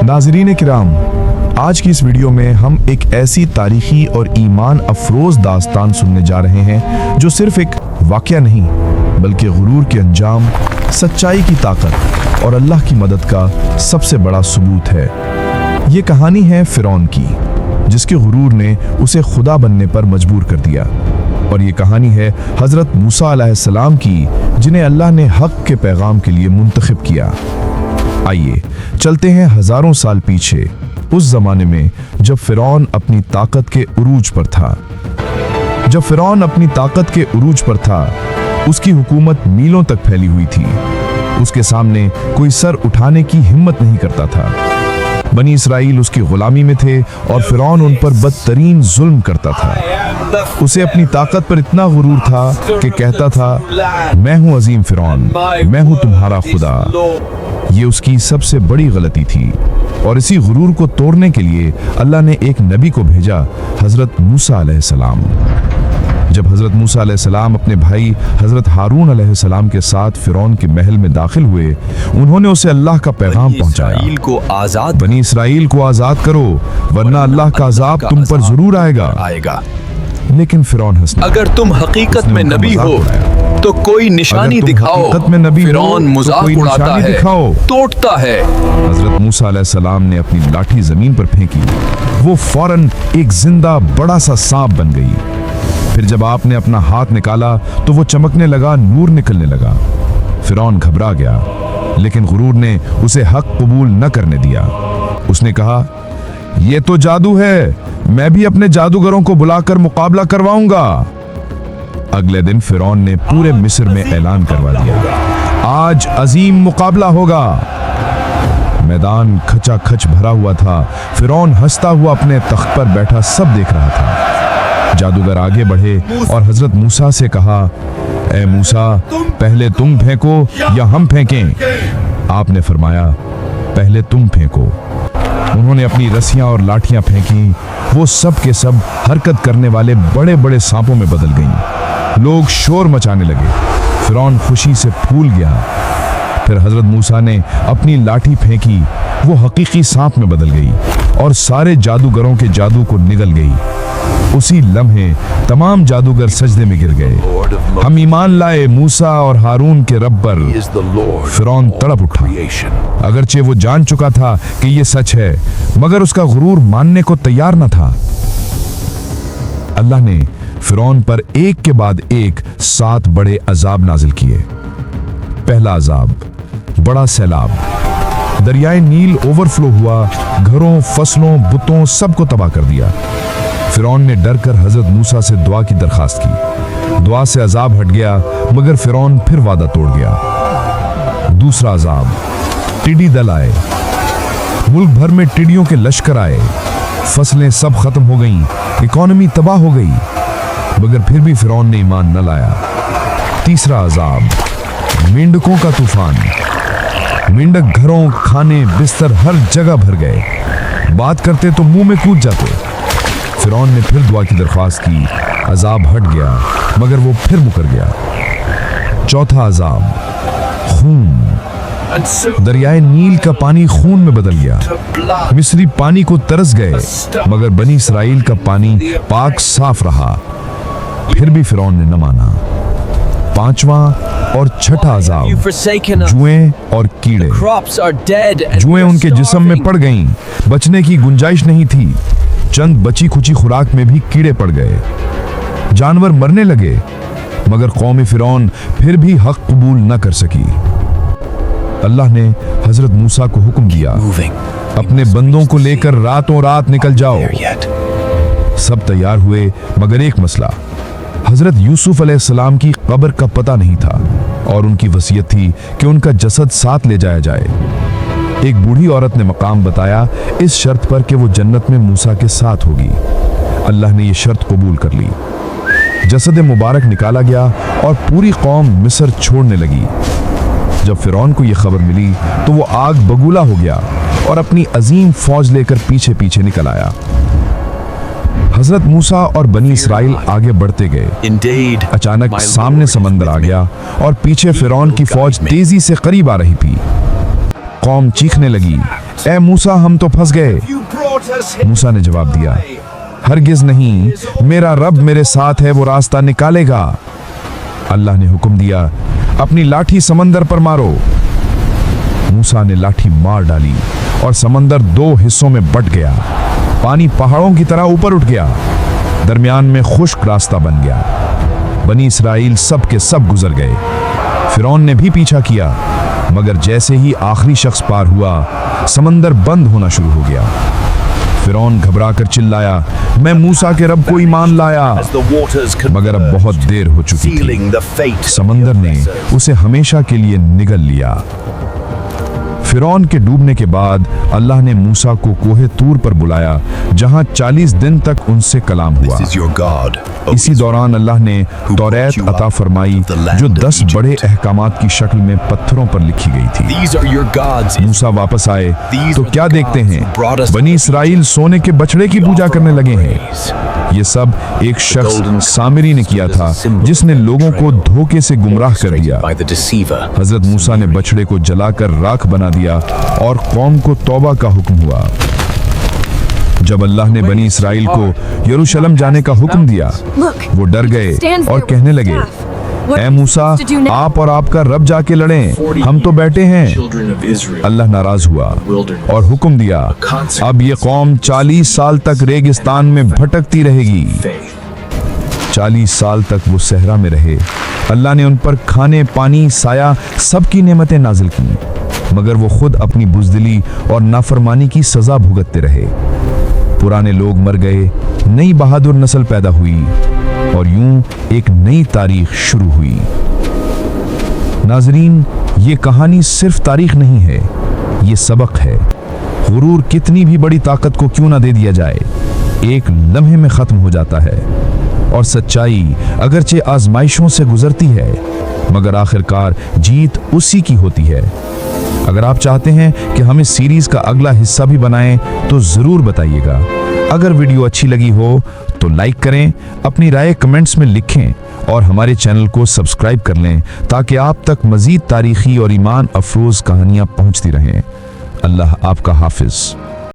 नाज़रीन किराम, आज की इस वीडियो में हम एक ऐसी तारीखी और ईमान अफरोज दास्तान सुनने जा रहे हैं जो सिर्फ एक वाक़या नहीं बल्कि गुरूर के अंजाम, सच्चाई की ताकत और अल्लाह की मदद का सबसे बड़ा सबूत है। ये कहानी है फ़िरौन की, जिसके गुरूर ने उसे खुदा बनने पर मजबूर कर दिया, और ये कहानी है हज़रत मूसा अलैहिस्सलाम की, जिन्हें अल्लाह ने हक़ के पैगाम के लिए मुंतखब किया। आइए चलते हैं हज़ारों साल पीछे, उस ज़माने में जब फ़िरौन अपनी ताकत के उरूज पर था। जब फ़िरौन अपनी ताकत के उरूज पर था, उसकी हुकूमत मीलों तक फैली हुई थी। उसके सामने कोई सर उठाने की हिम्मत नहीं करता था। बनी इसराइल उसकी गुलामी में थे और फ़िरौन उन पर बदतरीन जुल्म करता था। उसे अपनी ताकत पर इतना गुरूर था कि कहता था, मैं हूँ अजीम फ़िरौन, मैं हूँ तुम्हारा खुदा। ये उसकी सबसे बड़ी गलती थी, और इसी गुरूर को तोड़ने के लिए अल्लाह ने एक नबी को भेजा, हज़रत मूसा अलैहिस्सलाम। जब हज़रत मूसा अलैहिस्सलाम अपने भाई हज़रत हारून अलैहिस्सलाम के साथ फ़िरौन के महल में दाखिल हुए, उन्होंने उसे अल्लाह का पैगाम पहुंचाया। बनी इसराइल को आज़ाद करो, वरना अल्लाह का अज़ाब तुम पर ज़रूर आएगा। लेकिन फ़िरौन हंसने, अगर तुम हकीकत में नबी हो तो कोई निशानी दिखाओ। फ़िरौन मजाक उड़ाता है, तोड़ता है। हज़रत मूसा अलैहिस्सलाम ने अपनी लाठी ज़मीन पर फेंकी, वो फौरन एक जिंदा बड़ा सा सांप बन गई। फिर जब आपने अपना हाथ निकाला तो वो चमकने लगा, नूर निकलने लगा। फ़िरौन घबरा गया, लेकिन गुरूर ने उसे हक कबूल न करने दिया। उसने कहा, ये तो जादू है, मैं भी अपने जादूगरों को बुलाकर मुकाबला करवाऊंगा। अगले दिन फ़िरौन ने पूरे मिस्र में ऐलान करवा दिया, आज अजीम मुकाबला होगा। मैदान खचाखच भरा हुआ था। फ़िरौन हंसता हुआ अपने तख्त पर बैठा सब देख रहा था। जादूगर आगे बढ़े और हज़रत मूसा से कहा, ए मूसा, पहले तुम फेंको या हम फेंकें? आपने फरमाया, पहले तुम फेंको। उन्होंने अपनी रस्सियां और लाठियां फेंकी। वो सब के सब हरकत करने वाले बड़े बड़े सांपों में बदल गईं। लोग शोर मचाने लगे। फ़िरौन खुशी से फूल गया। फिर हज़रत मूसा ने अपनी लाठी फेंकी, वो हकीकी सांप में बदल गई और सारे जादूगरों के जादू को निगल गई। उसी लम्हे तमाम जादूगर सजदे में गिर गए। हम ईमान लाए मूसा और हारून के रब पर। फ़िरौन तड़प उठा। अगरचे वो जान चुका था कि ये सच है, मगर उसका गुरूर मानने को तैयार न था। अल्लाह ने फ़िरौन पर एक के बाद एक 7 बड़े अजाब नाजिल किए। पहला अजाब, बड़ा सैलाब। दरियाए नील ओवरफ्लो हुआ, घरों, फसलों, बुतों सबको तबाह कर दिया। फ़िरौन ने डर कर हज़रत मूसा से दुआ की दरखास्त की। दुआ से अजाब हट गया, मगर फ़िरौन फिर वादा तोड़ गया। दूसरा अजाब, टिड्डी दल आए। मुल्क भर में टिड्डियों के लश्कर आए। फसलें सब खत्म हो गईं, इकॉनमी तबाह हो गई, मगर फिर भी फ़िरौन ने ईमान न लाया। तीसरा अजाब, मेंढकों का तूफान। मेंढक घरों, खाने, बिस्तर हर जगह भर गए। बात करते तो मुंह में कूद जाते। फ़िरौन ने फिर दुआ की दरख्वास्त की, अजाब हट गया, मगर वो फिर मुकर गया। चौथा अजाब, खून। दरियाए नील का पानी खून में बदल गया। मिस्री पानी को तरस गए, मगर बनी इसराइल का पानी पाक साफ रहा। फिर भी फ़िरौन ने न माना। पांचवा और छठा अजाब, जुएं और कीड़े। जुएं उनके जिस्म में पड़ गईं, बचने की गुंजाइश नहीं थी। चंद बची खुची खुराक में भी कीड़े पड़ गए। जानवर मरने लगे, मगर कौम फ़िरौन फिर भी हक कबूल न कर सकी। अल्लाह ने हज़रत मूसा को हुक्म दिया, अपने बंदों को लेकर रातों रात निकल जाओ। सब तैयार हुए, मगर एक मसला, हज़रत यूसुफ अलैहिस्सलाम की कब्र का पता नहीं था, और उनकी वसीयत थी कि उनका जसद साथ ले जाया जाए। एक बूढ़ी औरत ने मकाम बताया, इस शर्त पर कि वो जन्नत में मूसा के साथ होगी। अल्लाह ने ये शर्त कबूल कर ली। जसद मुबारक निकाला गया और पूरी कौम मिस्र छोड़ने लगी। जब फ़िरौन को ये खबर मिली तो वो आग बगूला हो गया और अपनी अजीम फौज लेकर पीछे पीछे निकल आया। हज़रत मूसा और बनी इसराइल आगे बढ़ते गए। अचानक सामने समंदर आ गया और पीछे फ़िरौन की फौज तेजी से करीब आ रही थी। कौम चीखने लगी, ए मूसा हम तो फंस गए। मूसा ने जवाब दिया, हरगिज नहीं, मेरा रब मेरे साथ है, वो रास्ता निकालेगा। अल्लाह ने हुक्म दिया, अपनी लाठी समंदर पर मारो। मूसा ने लाठी मार डाली और समंदर दो हिस्सों में बट गया। पानी पहाड़ों की तरह ऊपर उठ गया, दरमियान में खुश्क रास्ता बन गया। बनी इसराइल सब के सब गुजर गए। फिरौन ने भी पीछा किया, मगर जैसे ही आखिरी शख्स पार हुआ, समंदर बंद होना शुरू हो गया। फिरौन घबरा कर चिल्लाया, मैं मूसा के रब को ईमान लाया, मगर अब बहुत देर हो चुकी थी। समंदर ने उसे हमेशा के लिए निगल लिया। फिरौन के डूबने के बाद अल्लाह ने मूसा को कोहे तूर पर बुलाया, जहां 40 दिन तक उनसे कलाम हुआ। इसी दौरान अल्लाह ने तौरात अता फरमाई, जो 10 बड़े अहकामात की शक्ल में पत्थरों पर लिखी गई थी। मूसा वापस आए तो क्या देखते हैं, बनी इसराइल सोने के बछड़े की पूजा करने लगे हैं। ये सब एक शख्स सामिरी ने किया था, जिसने लोगों को धोखे से गुमराह कर दिया। हजरत मूसा ने बछड़े को जलाकर राख बना दिया और कौम को तौबा का हुक्म हुआ। जब अल्लाह ने बनी इसराइल को यरूशलेम जाने का हुक्म दिया, वो डर गए और कहने लगे, ए मूसा, आप और आपका रब जाके लड़ें, हम तो बैठे हैं। अल्लाह नाराज हुआ और हुक्म दिया, अब ये कौम 40 साल तक रेगिस्तान में भटकती रहेगी। 40 साल तक वो सहरा में रहे। अल्लाह ने उन पर खाने, पानी, साया, सबकी नेमतें नाजिल की, मगर वो खुद अपनी बुज़दिली और नाफरमानी की सजा भुगतते रहे। पुराने लोग मर गए, नई बहादुर नस्ल पैदा हुई और यूं एक नई तारीख शुरू हुई। नाजरीन, ये कहानी सिर्फ तारीख नहीं है, ये सबक है। गुरूर कितनी भी बड़ी ताकत को क्यों ना दे दिया जाए, एक लम्हे में खत्म हो जाता है। और सच्चाई अगरचे आजमाइशों से गुजरती है, मगर आखिरकार जीत उसी की होती है। अगर आप चाहते हैं कि हम इस सीरीज का अगला हिस्सा भी बनाएं तो जरूर बताइएगा। अगर वीडियो अच्छी लगी हो तो लाइक करें, अपनी राय कमेंट्स में लिखें और हमारे चैनल को सब्सक्राइब कर लें, ताकि आप तक मजीद तारीखी और ईमान अफरोज कहानियां पहुंचती रहें। अल्लाह आपका हाफिज।